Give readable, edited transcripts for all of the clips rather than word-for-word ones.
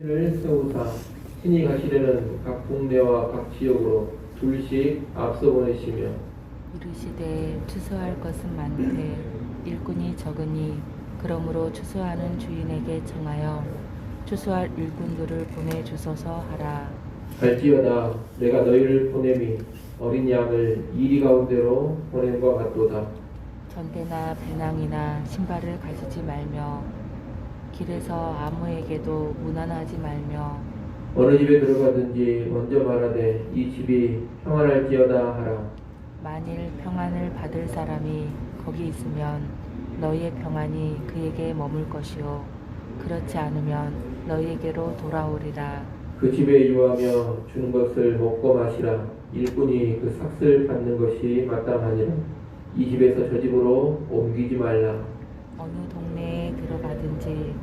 를 세우사 신이 가시려는 각 동네와 각 지역으로 둘씩 앞서 보내시며 이르시되 추수할 것은 많되 일꾼이 적으니 그러므로 추수하는 주인에게 청하여 추수할 일꾼들을 보내주소서 하라. 갈지어다 내가 너희를 보냄이 어린 양을 이리 가운데로 보냄과 같도다. 전대나 배낭이나 신발을 가지지 말며 길에서 아무에게도 무난하지 말며 어느 집에 들어가든지 먼저 말하되 이 집이 평안할지어다 하라. 만일 평안을 받을 사람이 거기 있으면 너희의 평안이 그에게 머물 것이요 그렇지 않으면 너희에게로 돌아오리라. 그 집에 유하며 주는 것을 먹고 마시라. 일꾼이 그 삭슬 받는 것이 마땅하니라. 이 집에서 저 집으로 옮기지 말라. 어느 동네에 들어가든지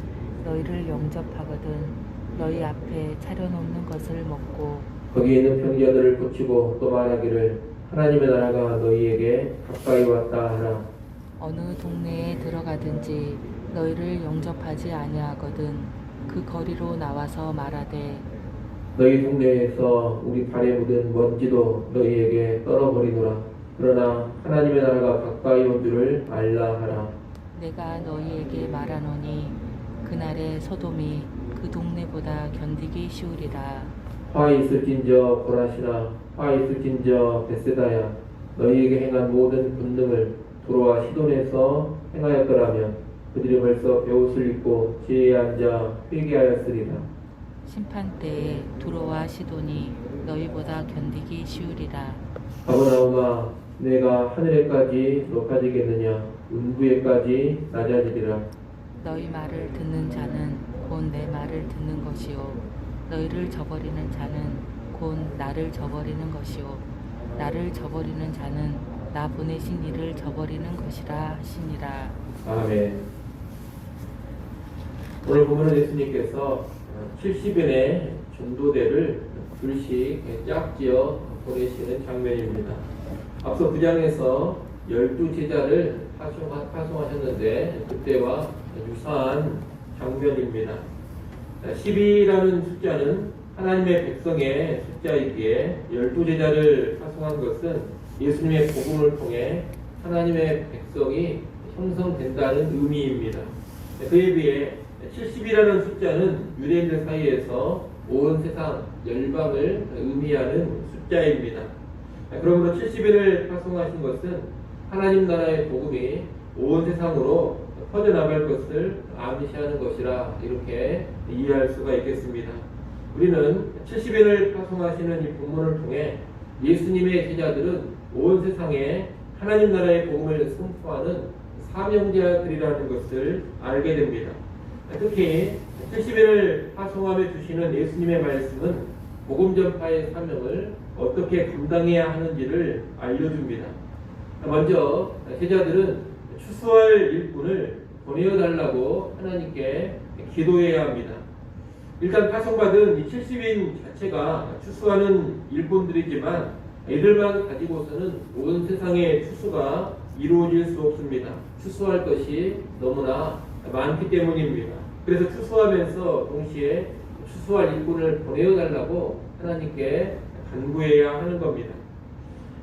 너희를 영접하거든 너희 앞에 차려놓는 것을 먹고 거기 있는 병자들을 고치고 또 말하기를 하나님의 나라가 너희에게 가까이 왔다 하라. 어느 동네에 들어가든지 너희를 영접하지 아니하거든 그 거리로 나와서 말하되 너희 동네에서 우리 발에 묻은 먼지도 너희에게 떨어버리노라. 그러나 하나님의 나라가 가까이 온 줄을 알라 하라. 내가 너희에게 말하노니 그날에 소돔이 그 동네보다 견디기 쉬우리라. 화 있을진저 고라시나 화 있을진저 베세다야 너희에게 행한 모든 권능을 두로와 시돈에서 행하였더라면 그들이 벌써 베옷을 입고 지혜에 앉아 회개하였으리라. 심판 때에 두로와 시돈이 너희보다 견디기 쉬우리라. 가버나움아 내가 하늘에까지 높아지겠느냐 음부에까지 낮아지리라. 너희 말을 듣는 자는 곧 내 말을 듣는 것이요 너희를 저버리는 자는 곧 나를 저버리는 것이요 나를 저버리는 자는 나 보내신 이를 저버리는 것이라 하시니라. 아멘. 오늘 보면은 예수님께서 70인의 전도대를 둘씩 짝지어 보내시는 장면입니다. 앞서 9장에서 12제자를 파송하셨는데 그때와 유사한 장면입니다. 12라는 숫자는 하나님의 백성의 숫자이기에 12제자를 파송한 것은 예수님의 복음을 통해 하나님의 백성이 형성된다는 의미입니다. 그에 비해 70이라는 숫자는 유대인들 사이에서 온 세상 열방을 의미하는 숫자입니다. 그러므로 70일을 파송하신 것은 하나님 나라의 복음이 온 세상으로 퍼져나갈 것을 암시하는 것이라 이렇게 이해할 수가 있겠습니다. 우리는 70일을 파송하시는 이 본문을 통해 예수님의 제자들은 온 세상에 하나님 나라의 복음을 선포하는 사명자들이라는 것을 알게 됩니다. 특히 70일을 파송하며 주시는 예수님의 말씀은 복음 전파의 사명을 어떻게 감당해야 하는지를 알려줍니다. 먼저 제자들은 추수할 일꾼을 보내어달라고 하나님께 기도해야 합니다. 일단 파송받은 이 70인 자체가 추수하는 일꾼들이지만 이들만 가지고서는 온 세상의 추수가 이루어질 수 없습니다. 추수할 것이 너무나 많기 때문입니다. 그래서 추수하면서 동시에 추수할 일꾼을 보내어달라고 하나님께 간구해야 하는 겁니다.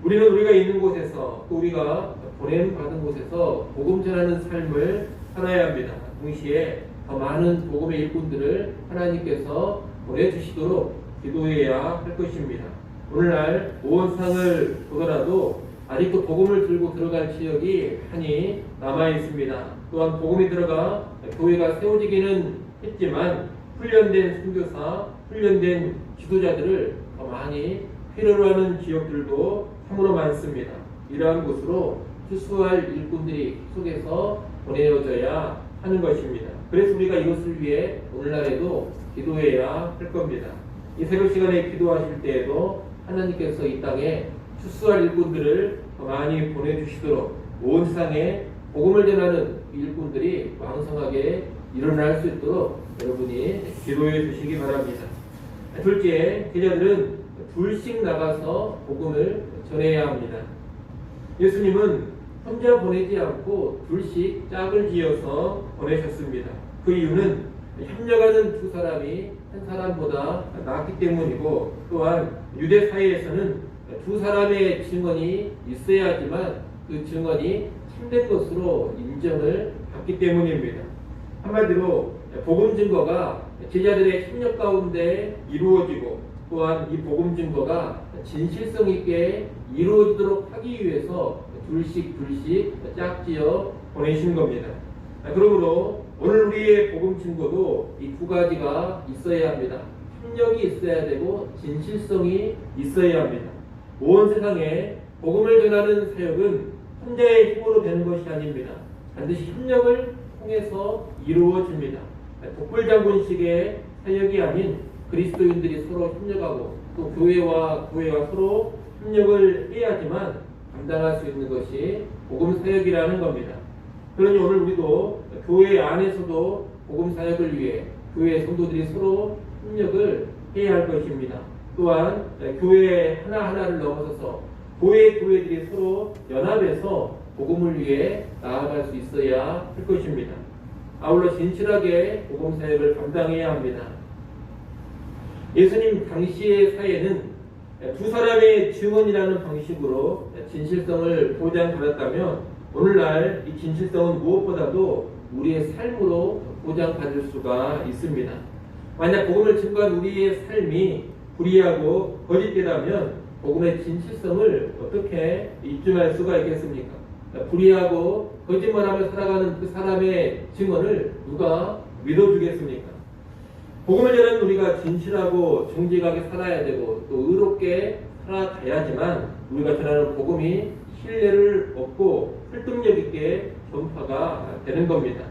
우리는 우리가 있는 곳에서 또 우리가 보냄받은 곳에서 복음 전하는 삶을 살아야 합니다. 동시에 더 많은 복음의 일꾼들을 하나님께서 보내주시도록 기도해야 할 것입니다. 오늘날 온 세상을 보더라도 아직도 복음을 들고 들어갈 지역이 많이 남아 있습니다. 또한 복음이 들어가 교회가 세워지기는 했지만 훈련된 선교사, 훈련된 지도자들을 더 많이 필요로 하는 지역들도 참으로 많습니다. 이러한 곳으로 추수할 일꾼들이 계속해서 보내어져야 하는 것입니다. 그래서 우리가 이것을 위해 오늘날에도 기도해야 할 겁니다. 이 새벽 시간에 기도하실 때에도 하나님께서 이 땅에 추수할 일꾼들을 더 많이 보내주시도록 온 세상에 복음을 전하는 일꾼들이 왕성하게 일어날 수 있도록 여러분이 기도해 주시기 바랍니다. 둘째, 제자들은 둘씩 나가서 복음을 전해야 합니다. 예수님은 혼자 보내지 않고 둘씩 짝을 지어서 보내셨습니다. 그 이유는 협력하는 두 사람이 한 사람보다 낫기 때문이고, 또한 유대 사회에서는 두 사람의 증언이 있어야지만 그 증언이 참된 것으로 인정을 받기 때문입니다. 한마디로 복음 증거가 제자들의 협력 가운데 이루어지고, 또한 이 복음 증거가 진실성 있게 이루어지도록 하기 위해서 둘씩 짝지어 보내신 겁니다. 그러므로 오늘 우리의 복음 증거도 이 두 가지가 있어야 합니다. 협력이 있어야 되고 진실성이 있어야 합니다. 온 세상에 복음을 전하는 사역은 혼자의 힘으로 되는 것이 아닙니다. 반드시 협력을 통해서 이루어집니다. 독불장군식의 사역이 아닌 그리스도인들이 서로 협력하고, 또 교회와 서로 협력을 해야지만 감당할 수 있는 것이 복음 사역이라는 겁니다. 그러니 오늘 우리도 교회 안에서도 복음 사역을 위해 교회 성도들이 서로 협력을 해야 할 것입니다. 또한 교회 하나하나를 넘어서서 교회들이 서로 연합해서 복음을 위해 나아갈 수 있어야 할 것입니다. 아울러 진실하게 복음 사역을 감당해야 합니다. 예수님 당시의 사회는 두 사람의 증언이라는 방식으로 진실성을 보장받았다면, 오늘날 이 진실성은 무엇보다도 우리의 삶으로 보장받을 수가 있습니다. 만약 복음을 증거한 우리의 삶이 불의하고 거짓되다면 복음의 진실성을 어떻게 입증할 수가 있겠습니까? 불의하고 거짓말하며 살아가는 그 사람의 증언을 누가 믿어주겠습니까? 복음을 전하는 우리가 진실하고 정직하게 살아야 되고 또 의롭게 살아가야지만 우리가 전하는 복음이 신뢰를 얻고 설득력 있게 전파가 되는 겁니다.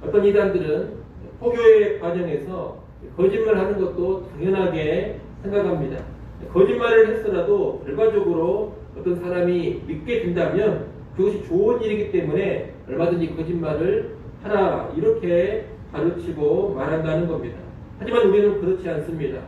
어떤 이단들은 포교의 과정에서 거짓말하는 것도 당연하게 생각합니다. 거짓말을 했더라도 결과적으로 어떤 사람이 믿게 된다면 그것이 좋은 일이기 때문에 얼마든지 거짓말을 하라, 이렇게 가르치고 말한다는 겁니다. 하지만 우리는 그렇지 않습니다.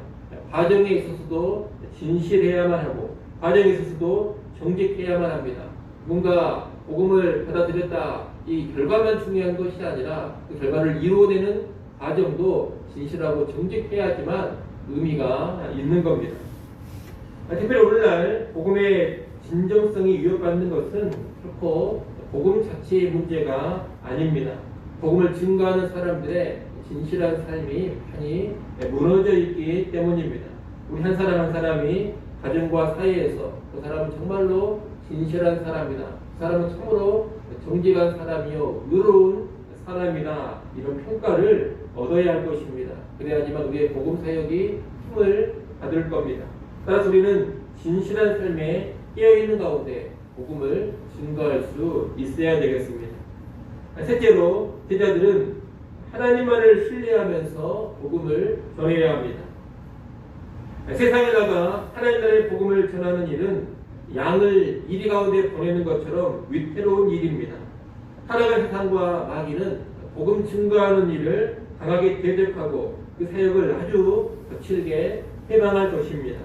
과정에 있어서도 진실해야만 하고 과정에 있어서도 정직해야만 합니다. 뭔가 복음을 받아들였다, 이 결과만 중요한 것이 아니라 그 결과를 이루어내는 과정도 진실하고 정직해야지만 의미가 있는 겁니다. 특별히 오늘날 복음의 진정성이 위협받는 것은 결코 복음 자체의 문제가 아닙니다. 복음을 증거하는 사람들의 진실한 삶이 많이 무너져 있기 때문입니다. 우리 한 사람 한 사람이 가정과 사회에서 그 사람은 정말로 진실한 사람이다, 그 사람은 참으로 정직한 사람이요 의로운 사람이다, 이런 평가를 얻어야 할 것입니다. 그래야지만 우리의 복음 사역이 힘을 받을 겁니다. 따라서 우리는 진실한 삶에 깨어있는 가운데 복음을 증거할 수 있어야 되겠습니다. 셋째로, 제자들은 하나님만을 신뢰하면서 복음을 전해야 합니다. 세상에 나가 하나님 나라의 복음을 전하는 일은 양을 이리 가운데 보내는 것처럼 위태로운 일입니다. 타락한 세상과 마귀는 복음 증거하는 일을 강하게 대적하고 그 사역을 아주 거칠게 해방할 것입니다.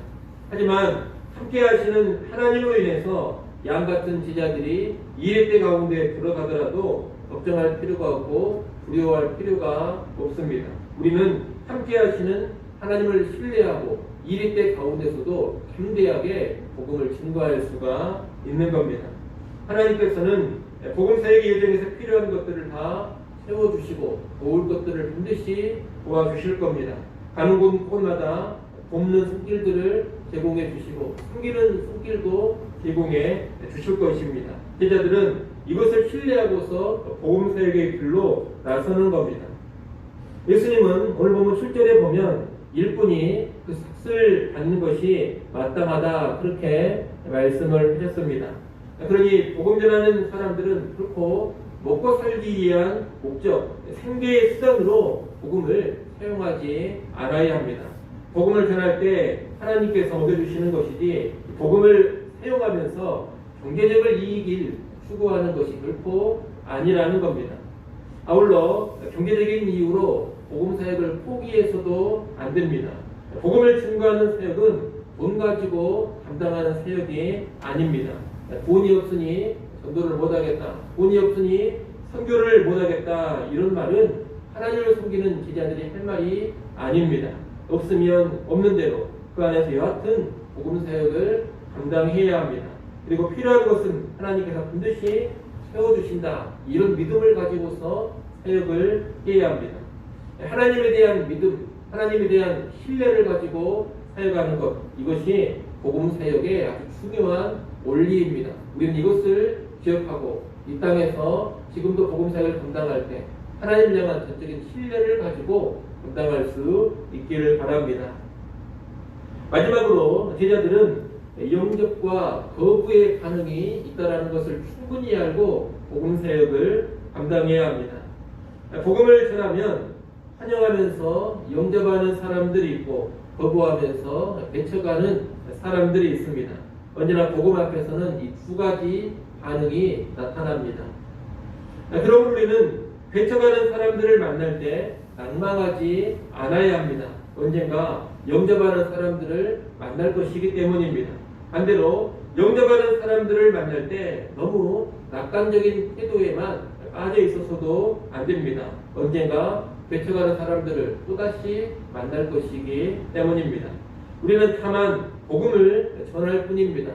하지만 함께 하시는 하나님으로 인해서 양 같은 제자들이 일의 때 가운데 들어가더라도 걱정할 필요가 없고 두려워할 필요가 없습니다. 우리는 함께 하시는 하나님을 신뢰하고 일의 때 가운데서도 담대하게 복음을 증거할 수가 있는 겁니다. 하나님께서는 복음 사역의 여정에서 필요한 것들을 다 세워주시고 도울 것들을 반드시 도와주실 겁니다. 가는 곳마다 돕는 손길들을 제공해 주시고 숨기는 손길도 제공해 주실 것입니다. 제자들은 이것을 신뢰하고서 복음 사역의 길로 나서는 겁니다. 예수님은 오늘 보면 7절에 보면 일꾼이 그 삭슬 받는 것이 마땅하다, 그렇게 말씀을 하셨습니다. 그러니 복음 전하는 사람들은 그렇고 먹고 살기 위한 목적, 생계의 수단으로 복음을 사용하지 않아야 합니다. 복음을 전할 때 하나님께서 얻어주시는 것이지 복음을 사용하면서 경제적인 이익을 추구하는 것이 결코 아니라는 겁니다. 아울러 경제적인 이유로 복음 사역을 포기해서도 안 됩니다. 복음을 증거하는 사역은 돈 가지고 감당하는 사역이 아닙니다. 돈이 없으니 전도를 못하겠다, 돈이 없으니 선교를 못하겠다, 이런 말은 하나님을 섬기는 제자들이 할 말이 아닙니다. 없으면 없는 대로 그 안에서 여하튼 복음 사역을 감당해야 합니다. 그리고 필요한 것은 하나님께서 반드시 채워주신다. 이런 믿음을 가지고서 사역을 해야 합니다. 하나님에 대한 믿음, 하나님에 대한 신뢰를 가지고 사역하는 것, 이것이 복음 사역의 아주 중요한 원리입니다. 우리는 이것을 기억하고 이 땅에서 지금도 복음 사역을 감당할 때 하나님을 향한 전적인 신뢰를 가지고 감당할 수 있기를 바랍니다. 마지막으로 제자들은 영접과 거부의 반응이 있다는 것을 충분히 알고 복음 사역을 감당해야 합니다. 복음을 전하면 환영하면서 영접하는 사람들이 있고 거부하면서 배척하는 사람들이 있습니다. 언제나 복음 앞에서는 이 두 가지 반응이 나타납니다. 그러므로 우리는 배척하는 사람들을 만날 때 낭망하지 않아야 합니다. 언젠가 영접하는 사람들을 만날 것이기 때문입니다. 반대로 영접하는 사람들을 만날 때 너무 낙관적인 태도에만 빠져 있어서도 안 됩니다. 언젠가 배척하는 사람들을 또다시 만날 것이기 때문입니다. 우리는 다만 복음을 전할 뿐입니다.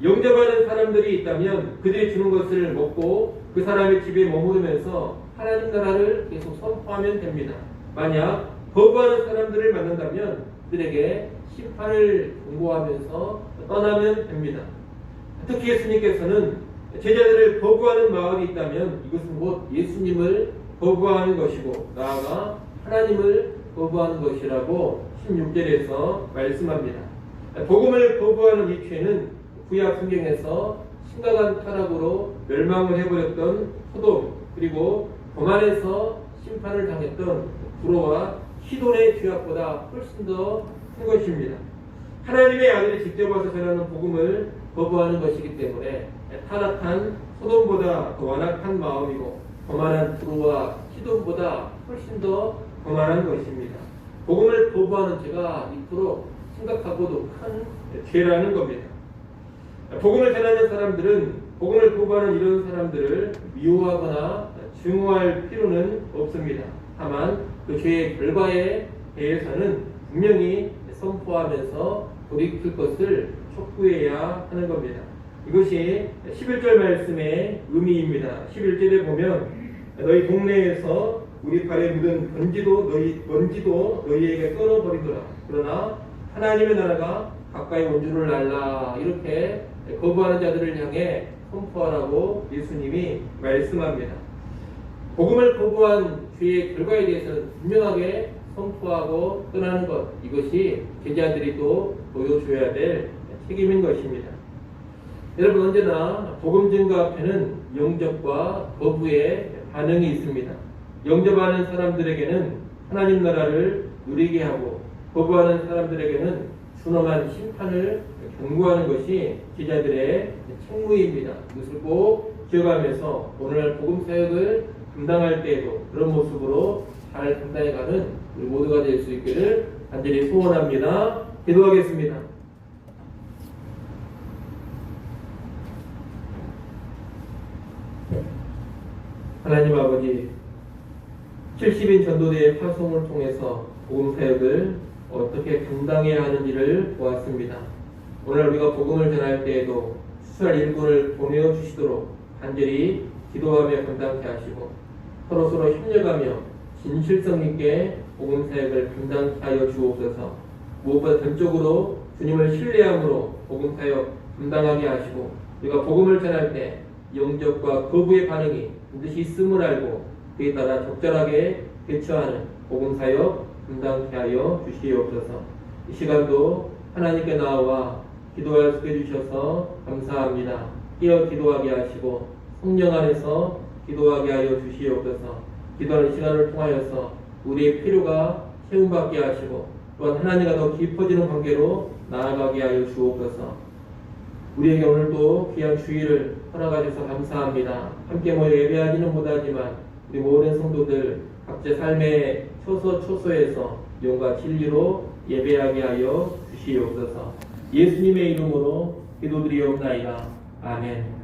영접하는 사람들이 있다면 그들이 주는 것을 먹고 그 사람의 집에 머무르면서 하나님 나라를 계속 선포하면 됩니다. 만약 거부하는 사람들을 만난다면 그들에게 심판을 경고하면서 떠나면 됩니다. 특히 예수님께서는 제자들을 거부하는 마음이 있다면 이것은 곧 예수님을 거부하는 것이고 나아가 하나님을 거부하는 것이라고 16절에서 말씀합니다. 복음을 거부하는 이 죄는 구약 성경에서 심각한 타락으로 멸망을 해버렸던 소돔 그리고 고만에서 심판을 당했던 구로와 시돈의 죄악보다 훨씬 더 큰 것입니다. 하나님의 아들이 직접 와서 전하는 복음을 거부하는 것이기 때문에 타락한 소돔보다 더 완악한 마음이고 거만한 구로와 시돈보다 훨씬 더 거만한 것입니다. 복음을 거부하는 죄가 이토록 심각하고도 큰 죄라는 겁니다. 복음을 전하는 사람들은 복음을 거부하는 이런 사람들을 미워하거나 증오할 필요는 없습니다. 다만 그 죄의 결과에 대해서는 분명히 선포하면서 돌이킬 것을 촉구해야 하는 겁니다. 이것이 11절 말씀의 의미입니다. 11절에 보면 너희 동네에서 우리 발에 묻은 먼지도 너희에게 끊어버리더라. 그러나 하나님의 나라가 가까이 온 줄을 알라. 이렇게 거부하는 자들을 향해 선포하라고 예수님이 말씀합니다. 복음을 거부한 죄의 결과에 대해서는 분명하게 선포하고 떠나는 것, 이것이 제자들이 또 보여줘야 될 책임인 것입니다. 여러분, 언제나 복음 증거 앞에는 영접과 거부의 반응이 있습니다. 영접하는 사람들에게는 하나님 나라를 누리게 하고 거부하는 사람들에게는 준엄한 심판을 경고하는 것이 제자들의 책무입니다. 이것을 꼭 기억하면서 오늘날 복음 사역을 감당할 때에도 그런 모습으로 잘 감당해가는 우리 모두가 될 수 있기를 간절히 소원합니다. 기도하겠습니다. 하나님 아버지, 70인 전도대의 파송을 통해서 복음 사역을 어떻게 감당해야 하는지를 보았습니다. 오늘 우리가 복음을 전할 때에도 수살 일꾼을 보내주시도록 간절히 기도하며 감당케 하시고 서로서로 협력하며 진실성 있게 복음 사역을 감당케 하여 주옵소서. 무엇보다 전적으로 주님을 신뢰함으로 복음 사역 감당하게 하시고 우리가 복음을 전할 때 영접과 거부의 반응이 반드시 있음을 알고 그에 따라 적절하게 대처하는 복음 사역 감당케 하여 주시옵소서. 이 시간도 하나님께 나와 기도할 수 해주셔서 감사합니다. 깨어 기도하게 하시고 성령 안에서 기도하게 하여 주시옵소서. 기도하는 시간을 통하여서 우리의 필요가 채움받게 하시고 또한 하나님과 더 깊어지는 관계로 나아가게 하여 주옵소서. 우리에게 오늘도 귀한 주의를 허락하셔서 감사합니다. 함께 모여 예배하지는 못하지만 우리 모든 성도들 각자 삶의 초소에서 영과 진리로 예배하게 하여 주시옵소서. 예수님의 이름으로 기도드리옵나이다. 아멘.